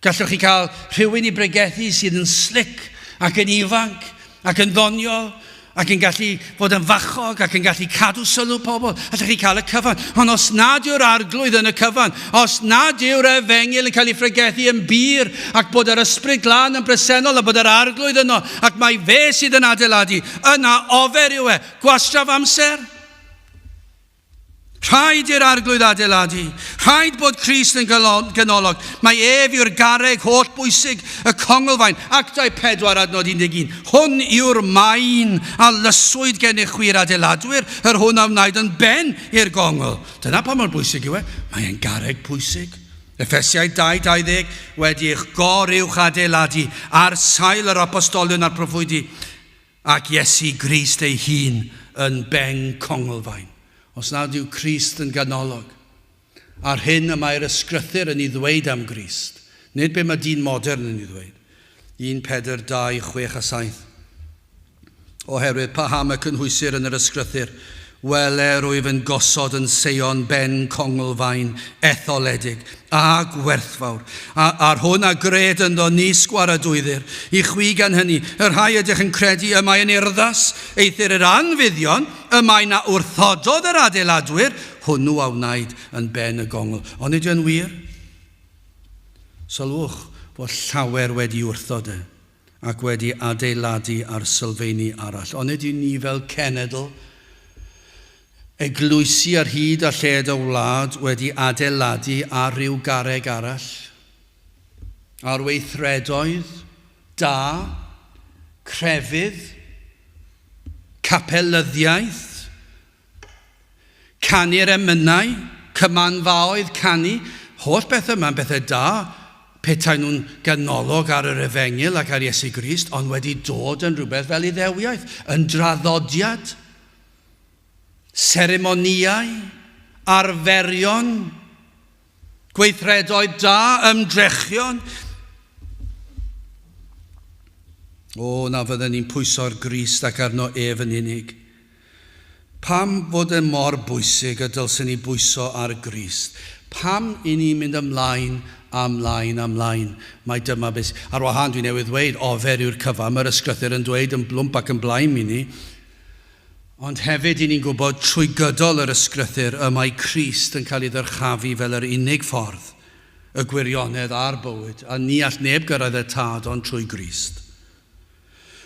A: Gallwch chi cael rhywun i bregethu sydd yn slick ac yn ifanc ac yn ddoniol ac yn gallu fod yn fachog ac yn gallu cadw sylw pobl. Allech chi cael y cyfan. Ond os nad yw'r arglwydd yn y cyfan, os nad yw'r efengil yn cael ei phregethu yn bir ac bod yr ysbryd glân yn bresennol a bod yr arglwydd yno ac mae fe sydd yn adeiladu, yna ofer yw e, gwastraff amser. Rhaid i'r arglwydd adeiladu. Rhaid bod Crist yn ganolog. Mae ef yw'r garreg holl bwysig, y congolfaen. Actau 4:11. Hwn yw'r maen a lyswyd gennych chwi'r adeiladwyr, yr hwn a wnaed yn ben i'r gongol. Dyna pa mor bwysig yw e. Mae e'n garreg pwysig. Efesiau 2:20 wedi eich goruwch adeiladu ar sail yr apostolion a'r proffwydi ac Iesu Grist ei hun yn ben congolfaen. Os nad yw Crist yn ganolog, ar hyn y mae'r ysgrythyr yn ei ddweud am Grist. Nid be mae dyn modern yn ei ddweud. 1 Pedr 2, 6 a 7. Oherwydd paham y cynhwysir yn yr ysgrythyr, weler wyf yn gosod yn seion ben congolfaen etholedig a gwerthfawr. Ar hwn a gred ynddo ni sgwaradwyddir. I chwi gan hynny, y rhai ydych yn credu y mae'n urddas, eithir yr anfuddion, y mae'n wrthododd yr adeiladwyr, hwnnw a wnaed yn ben y gongol. Ond ydy yn wir? Sylwch bod llawer wedi wrthod ac wedi adeiladu ar sylfaeni arall. Ond ydy ni fel cenedl, eglwysi ar hyd a lled o wlad wedi adeiladu ar ryw garreg arall, ar weithredoedd, da, crefydd, capelyddiaeth, canu'r emynau, cymanfaoedd canu, holl bethau yma'n bethau da, petai nhw'n ganolog ar yr Efengil ac ar Iesu Grist, ond wedi dod yn rhywbeth fel Iddewiaeth, yn draddodiad, seremonïau, arferion, gweithredoedd da, ymdrechion. Na fydden ni'n pwyso'r Grist ac arno ef yn unig. Pam fod e mor bwysig y dylsyn ni bwyso ar Grist? Pam i ni'n mynd ymlaen? Mae dyma beth. Ar wahân dwi'n newydd dweud, ofer yw'r cyfan, mae'r ysgrythur yn dweud yn blwmp ac yn blaen i ni. Ond hefyd i ni'n gwybod trwy gydol yr ysgrythur y mae Crist yn cael ei ddyrchafu fel yr unig ffordd, y gwirionedd a'r bywyd, a ni all neb gyrraedd y tad ond trwy Grist.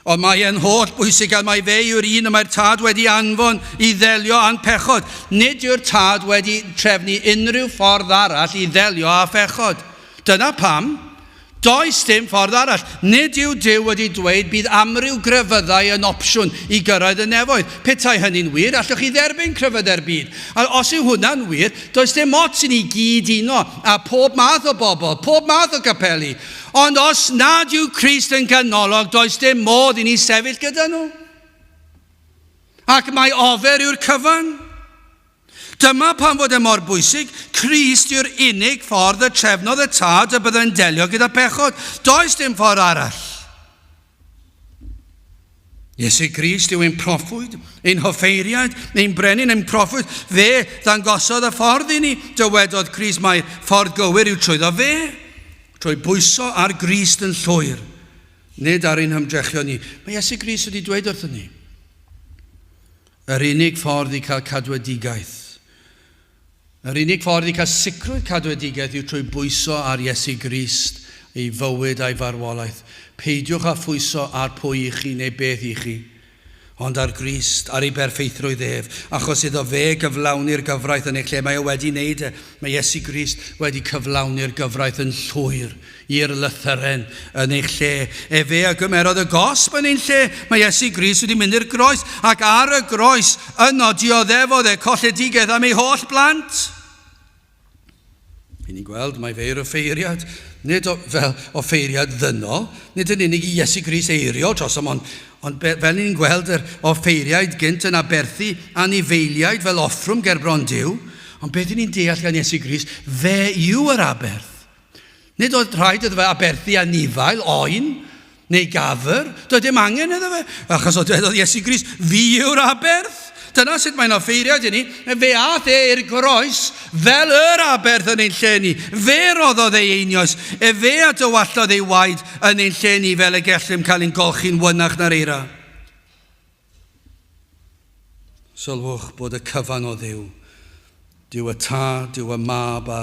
A: Ond mae e'n holl bwysig a mae fe yw'r un y mae'r tad wedi anfon i ddelio â'n pechod. Nid yw'r tad wedi trefnu unrhyw ffordd arall i ddelio â phechod. Dyna pam, does dim ffordd arall. Nid yw Duw wedi dweud bydd amryw grefyddau yn opsiwn i gyrraedd y nefoedd. Petai hynny'n wir, allwch chi dderbyn crefyddau'r byd. A os yw hwnna'n wir, does dim ots i ni gyd uno a pob math o bobl, pob math o capeli. Ond os nad yw Crist yn ganolog, does dim modd i ni sefyll gyda nhw. Ac mae ofer yw'r cyfan. Dyma pan fod e mor bwysig, Crist yw'r unig ffordd y trefnodd y tad y byddai'n delio gyda pechod. Does dim ffordd arall. Iesu Grist yw ein proffwyd, ein hoffeiriad, ein brenin, ein proffwyd. Fe ddangosodd y ffordd i ni. Dywedodd Crist mae'r ffordd gywir yw trwyddo fe. Trwy bwyso ar Grist yn llwyr, nid ar ein hymdrechion ni. Mae Iesu Grist wedi dweud wrthyn ni. Yr unig ffordd i cael cadwedigaeth, yr unig ffordd i cael sicrwydd cadwedigaeth yw trwy bwyso ar Iesu Grist, ei fywyd a'i farwolaeth. Peidiwch â phwyso ar pwy i chi neu beth i chi, ond ar Grist, ar ei berffeithrwydd ef, achos iddo fe gyflawni'r gyfraith yn ei lle. Mae e wedi wneud e. Mae Iesu Grist wedi cyflawni'r gyfraith yn llwyr i'r lythyren yn ei lle. Fe a gymerodd y gosb yn ei lle. Mae Iesu Grist wedi mynd i'r groes, ac ar y groes yno dioddefodd e colledigaeth am ei holl blant. Fi'n ni'n gweld, mae fe yw'r offeiriad, nid fel offeiriad ddynol, nid yn unig i Iesu Grist eirio dros ond fel ni'n gweld yr offeiriaid gynt yn aberthu anifeiliaid fel offrwm ger bron Duw, ond beth ni'n deall gan Iesu Grist, fe yw yr aberth. Nid oedd rhaid iddo fe aberthu anifail, oen, neu gafr, doedd dim angen iddo fe, achos oedd Iesu Grist, fi yw'r aberth. Dyna sut mae'n offeiriad i ni. Fe ath i'r groes fel yr aberth yn ein lle ni. Fe roddodd ei einioes. Fe a dywallodd ei waed yn ein lle ni fel y gellym cael ein golchi'n wynach na'r eira. Sylwch bod y cyfan o Dduw. Dyw y tad, dyw y mab a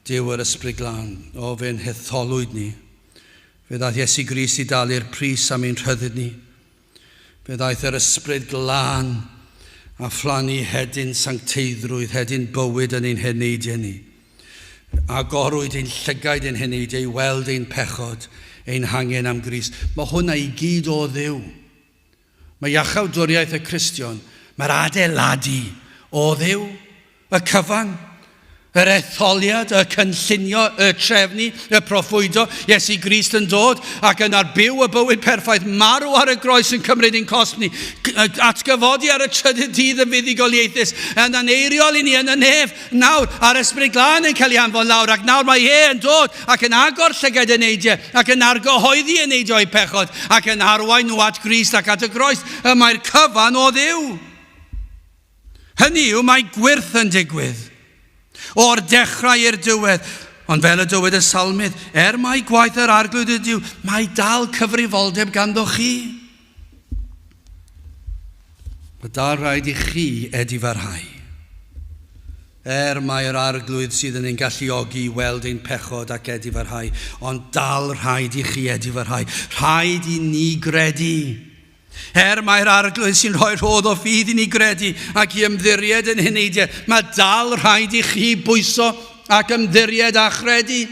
A: dyw yr ysbryd glân. O fe'n hetholwyd ni. Fe ddaeth Iesu Grist i dalu'r pris am ein rhyddid ni. Fe ddaeth yr ysbryd glân a phlannu hedyn sancteiddrwydd, hedyn bywyd yn ein heneidiau ni. Agorwyd ein llygaid ein heneidiau i weld ein pechod, ein hangen am Grist. Mae hwnna i gyd o Dduw. Mae iachawdwriaeth y Cristion, mae'r adeiladu o Dduw, y cyfan, yr etholiad, y cynllunio, y trefnu, y proffwydo. Iesu Grist yn dod ac yn arbyw y bywyd perffaith, marw ar y groes yn cymryd ein cosb ni, atgyfodi ar y trydydd dydd yn fuddugoliaethus, yn aneiriol i ni yn y nef. Nawr, ar ysbryd glân yn cael ei anfon lawr, ac nawr mae yn dod ac yn agor llygad y neidiau, ac yn argyhoeddi y neidio i pechod, ac yn arwain nhw at Grist ac at y groes. Mae'r cyfan o Dduw. Hynny yw, mae gwyrth yn digwydd. O'r dechrau i'r diwedd, ond fel y dywed y salmydd, mai gwaith yr arglwydd ydyw, mae dal cyfrifoldeb ganddo chi. Mae dal rhaid i chi edifarhau. Mae'r arglwydd sydd yn ein galluogi i weld ein pechod ac edifarhau, ond dal rhaid i chi edifarhau. Rhaid i ni gredu. Mae'r arglwydd sy'n rhoi rhodd o ffydd i ni gredu ac i ymddiried yn hyneidiau, mae dal rhaid i chi bwyso ac ymddiried a chredu.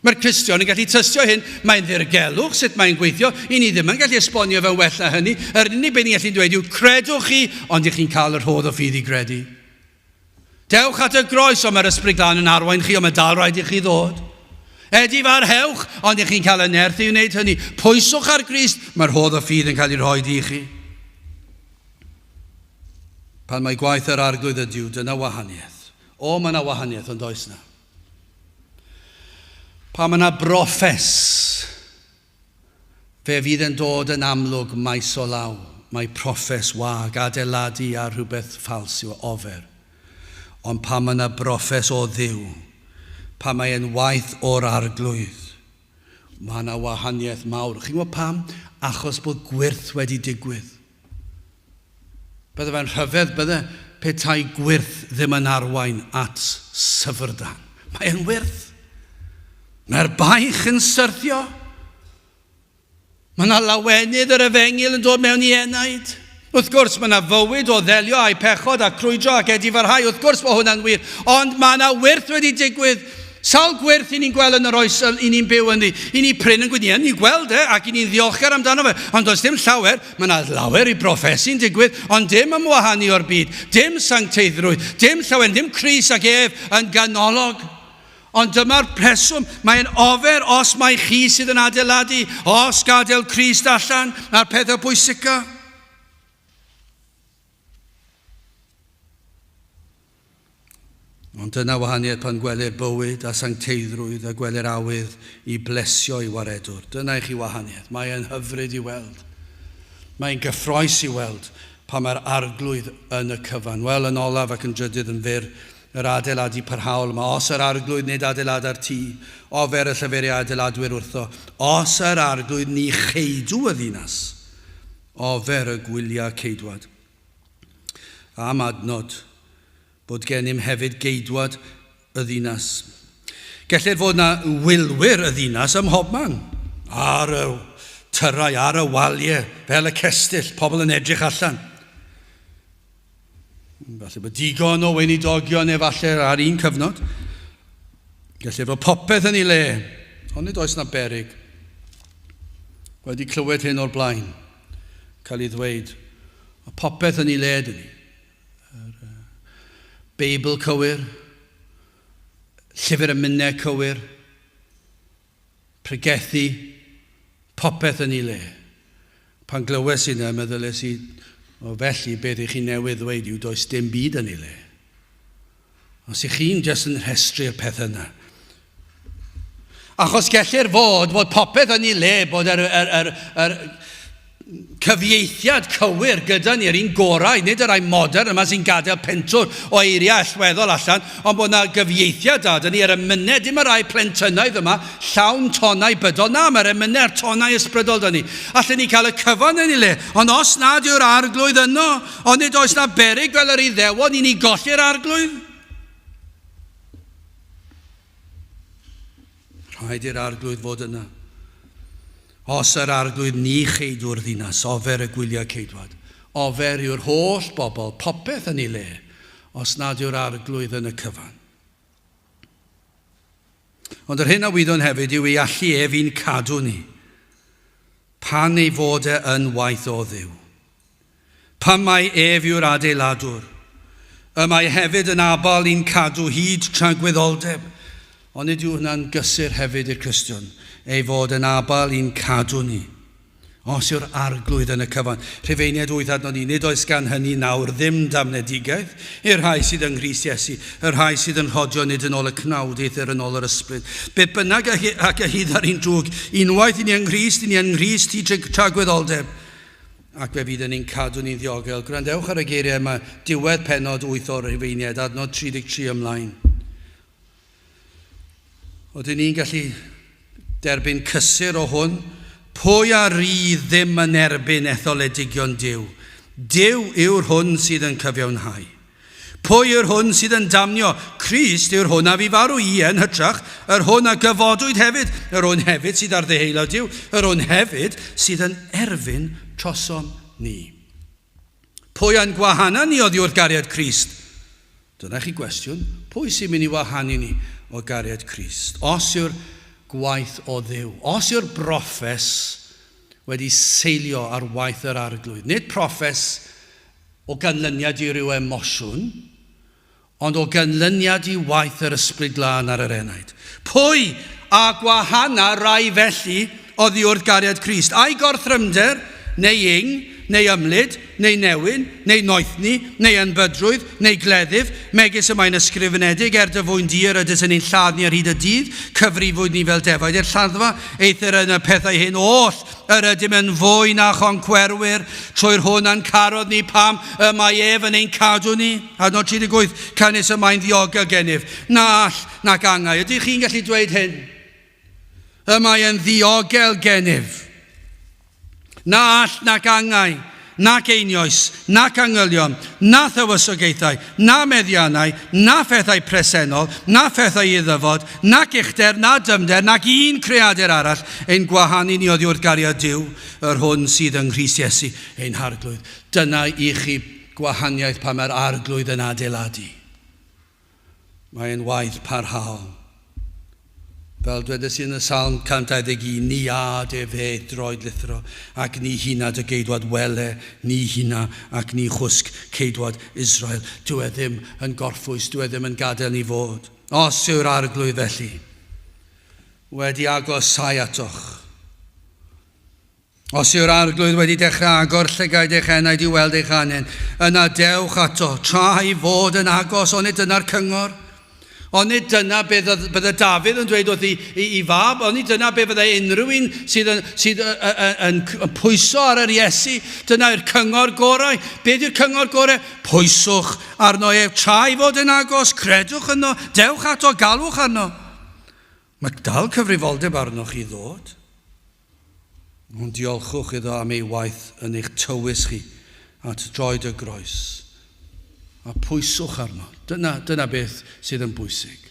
A: Mae'r Cristion yn gallu tystio hyn, mae'n ddirgelwch sut mae'n gweithio, i ni ddim yn gallu esbonio fe'n well na hynny. Yr unig beth ni'n gallu dweud yw credwch chi, ond i chi'n cael yr rhodd o ffydd i gredu. Dewch at y groes, ond mae'r ysbryd glân yn arwain chi, ond mae dal rhaid i chi ddod. Edifarhewch, ond i chi'n cael y nerth i wneud hynny. Pwyswch ar Grist, mae'r rhodd o ffydd yn cael ei rhoi i chi. Pan mae gwaith yr arglwydd ydyw, dyna wahaniaeth. Mae yna wahaniaeth, ond oes na. Pan mae yna broffes, fe fydd yn dod yn amlwg maes o law. Mae proffes wag, adeiladu ar rhywbeth ffals yw ofer. Ond pan mae yna broffes o Dduw, pan mae e'n waith o'r arglwydd, mae yna wahaniaeth mawr. Chi'n gwybod pam? Achos bod gwirth wedi digwydd. Bydde fe'n rhyfedd, bydde petai gwirth ddim yn arwain at syfrdan. Mae'n wyrth. Mae'r baich yn syrthio. Mae yna lawenydd yr efengil yn dod mewn I enaid. Wrth gwrs, mae yna fywyd o ddelio a'i pechod a crwydro ac edifarhau. Wrth gwrs mae hwnna'n wir. Ond mae yna wyrth wedi digwydd. Sawl gwirth I ni'n gweld yn yr oesol I ni'n byw yn I ni pryn yn gwneud, ni'n gweld ac I ni'n ddiolchgar amdano fe. Ond does dim llawer, mae yna lawer I broffesi'n digwydd, ond dim yn wahanu o'r byd, dim sancteiddrwydd, dim llawer, dim Cris ac Ef yn ganolog. Ond dyma'r preswm, mae'n ofer os mae chi sydd yn adeiladu, os gadael Crist allan, na'r pethau pwysica. Ond dyna wahaniaeth pan gweli'r bywyd a sancteiddrwydd a gweli'r awydd I blesio I waredwr. Dyna I chi wahaniaeth. Mae'n hyfryd I weld. Mae'n gyffroes I weld pan mae'r arglwydd yn y cyfan. Wel, yn olaf ac yn drydydd yn fyr, yr adeiladu parhaol yma. Os yr arglwydd nid adeilad ar tŷ, ofer y llyferiau adeiladwyr wrtho. Os yr arglwydd ni cheidw y ddinas, ofer y gwyliau ceidwad. Am adnod, bod gennym hefyd geidwad y ddinas. Gellir fod na wylwyr y ddinas ym mhobman. Ar y tyrau, ar y waliau, fel y cestyll, pobl yn edrych allan. Falle bod digon o weinidogion efallai ar un cyfnod. Gellir fod popeth yn ei le, ond nid oes na beryg. Wedi clywed hyn o'r blaen, cael ei ddweud, mae popeth yn ei le dyn ni. Beibl cywir, llyfr y minnau cywir, pregethu, popeth yn ei le. Pan glywes I yna, meddyles I, o felly beth I chi newydd ddweud yw does dim byd yn ei le. Os I chi'n jyst yn rhestru'r peth yna. Achos gellir fod popeth yn ei le, bod yr cyfieithiad cywir gyda ni'r un gorau, nid yr rai modern yma sy'n gadael pentwr o eiriau allweddol allan, ond bod yna gyfieithiad da ni ar y myned, dim y rai plentynnaidd yma, llawn tonau bydol, na, mae'r myned tonau ysbrydol da ni. Allen ni cael y cyfan yn ei le, ond os nad yw'r arglwydd yno, ond nid oes na beryg fel yr Iddewon, I ni golli'r arglwydd. Rhaid i'r arglwydd fod yna. Os yr arglwydd ni cheidw'r ddinas, ofer y gwyliau ceidwad. Ofer yw'r holl bobl, popeth yn ei le, os nad yw'r arglwydd yn y cyfan. Ond yr hyn a wyddwn hefyd yw I allu Efi'n cadw ni, pan ei fod yn waith o Dduw. Pan mae Ef yw'r adeiladwr, y mae hefyd yn abal i'n cadw hyd tragwyddoldeb, ond nid yw hwnna'n gysur hefyd i'r Cristion, ei fod yn abal i'n cadw ni. Os yw'r arglwydd yn y cyfan. Rhufeiniad 8 adnod 1, nid oes gan hynny nawr ddim damnedigaeth i'r rhai sydd yn Nghrist Iesu, yr rhai sydd yn rhodio nid yn ôl y cnawdydd yn ôl yr ysbryd. Beth bynnag ac y hyd ar un drwg, unwaith I ni yng Nghrist I tragwyddoldeb, ac fe fydd yn ein cadw ni'n ddiogel. Gwrandewch ar y geiriau yma, diwedd pennod 8 o'r Rhufeiniad, adnod 33 ymlaen. Oedden ni'n gallu derbyn cysur o hwn, pwy a ri ddim yn erbyn etholedigion Duw. Duw yw'r hwn sydd yn cyfiawnhau. Pwy yw'r hwn sydd yn damnio? Crist yw'r hwn a fi farw I yn hytrach, yr hwn a gyfodwyd hefyd, yr hwn hefyd sydd ar ddeheulad yw, yr hwn hefyd sydd yn erfyn trosom ni. Pwy yn gwahana ni oddi wrth gariad Crist? Dyna chi gwestiwn, pwy sy'n mynd I wahanu ni o gariad Crist? Os yw'r gwaith o Dduw, os yw'r broffes wedi seilio ar waith yr arglwydd, nid proffes o ganlyniad I ryw emosiwn, ond o ganlyniad I waith yr ysbryd glân ar yr enaid. Pwy a gwahana rai felly oddi wrth gariad Crist? Ai gorthrymder, neu ing, neu ymlyd, neu newyn, neu noethni, neu ynbydrwydd, neu gleddyf, megis y mae'n ysgrifenedig dyfwyn dir ydys yn ein lladd ni ar hyd y dydd, cyfrifwyd ni fel defaid i'r lladdfa, eithir yn y pethau hyn oll, yr ydym yn fwy na choncwerwyr, trwy'r hwn a'n carodd ni pam y mae ef yn ein cadw ni. Adnod 38, cynnes y mae'n ddiogel gennyf. Na all nac angau. Ydych chi'n gallu dweud hyn? Y mae yn ddiogel gennyf. Na all nac angau, nac einioes, nac angylion, na thywysogaethau, na meddiannau, na phethau presennol, na phethau iddyfod, nac uchder, na dymder, nac un creadur arall ein gwahanu ni oddi wrth gariad Duw, yr hwn sydd yng Nghrist Iesu ein harglwydd. Dyna I chi gwahaniaeth pan mae'r arglwydd yn adeiladu. Mae'n waith parhaol. Fel dwedes I yn y Salm 121, ni a de fe droed lithro, ac ni hina dy geidwad wele, ni hina ac ni chwsg ceidwad Israel. Dwi ddim yn gorffwys, dwi ddim yn gadael ni fod. Os yw'r arglwydd felly wedi agosau atoch, os yw'r arglwydd wedi dechrau agor llygaid eich enaid I weld eich anen, yna dewch ato, tra I fod yn agos, ond dyna'r cyngor. Ond nid dyna beth bydde Dafydd yn dweud wrth I fab, ond nid dyna beth bydde unrhyw un sydd yn pwyso ar yr Iesu. Dyna'r cyngor gorau. Beth yw'r cyngor gorau? Pwyswch arno ef, tra I fod yn agos, credwch yno, dewch ato, galwch arno. Mae dal cyfrifoldeb arnoch chi ddod. Ond diolchwch iddo am ei waith yn eich tywys chi at droed y groes. A pwyswch arno. Dyna beth sydd yn bwysig.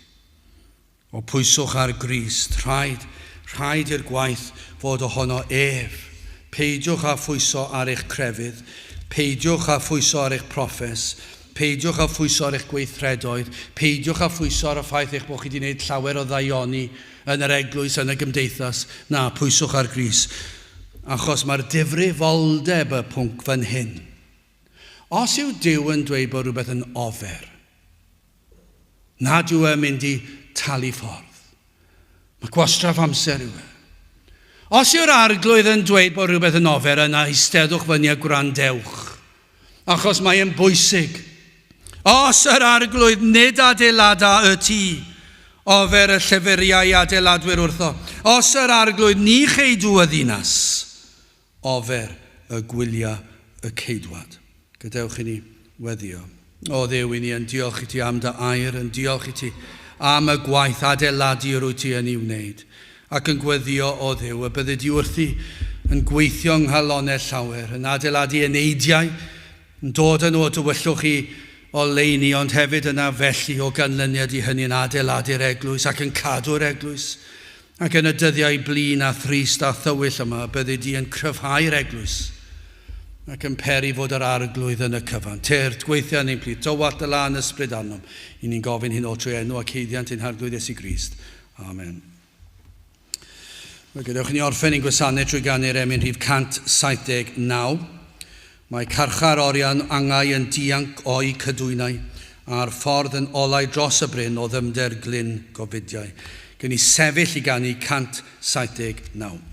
A: O pwyswch ar Grist. Rhaid i'r gwaith fod ohono ef. Peidiwch a phwyso ar eich crefydd. Peidiwch a phwyso ar eich proffes. Peidiwch a phwyso ar eich gweithredoedd. Peidiwch a phwyso ar y ffaith eich bod chi wedi gwneud llawer o ddaioni yn yr eglwys, yn y gymdeithas. Na, pwyswch ar Grist. Achos mae'r difrifoldeb y pwnc fan hyn. Os yw Duw yn dweud bod rhywbeth yn ofer, nad yw e'n mynd I talu ffordd. Mae gwastraff amser yw e. Os yw'r arglwydd yn dweud bod rhywbeth yn ofer, yna eisteddwch fyny a gwrandewch. Achos mae e'n bwysig. Os yr arglwydd nid adeilada y tŷ, ofer y llyfuriau adeiladwyr wrtho. Os yr arglwydd ni cheidw y ddinas, ofer y gwyliau y ceidwad. Gadewch I ni weddio. O Dduw, I ni yn diolch I ti am dy air, yn diolch I ti am y gwaith adeiladu rwyt ti yn ei wneud. Ac yn gweddio o Dduw, y bydde di wrthi yn gweithio nghalonau llawer, yn adeiladu eneidiau, yn dod yn o dywyllwch I o leini, ond hefyd yna felly o ganlyniad I hynny'n adeiladu'r eglwys ac yn cadw'r eglwys. Ac yn y dyddiau blin a thrist a thywyll yma, bydde di yn cryfhau'r eglwys. Ac yn peri fod yr arglwydd yn y cyfan. Tert gweithio ni'n plid, tywallt y lan ysbryd arnom. I ni'n gofyn hyn o trwy enw ac heiddiant ein harglwydd Iesu Grist. Amen. Mae gadewch ni orffen i'n gwasanaeth trwy ganu'r emyn rhif 179. Mae carchar orian angau yn dianc o'i cydwynau a'r ffordd yn olau dros y bryn o ddymder glyn gofidiau. Gen I sefyll I ganu 179.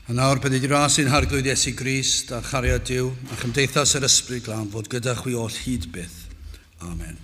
A: A nawr bydd wedi rasu'n Arglwydd Iesu Grist a chariad Duw a chymdeithas yr ysbryd glân fod gyda chwi oll hyd byth. Amen.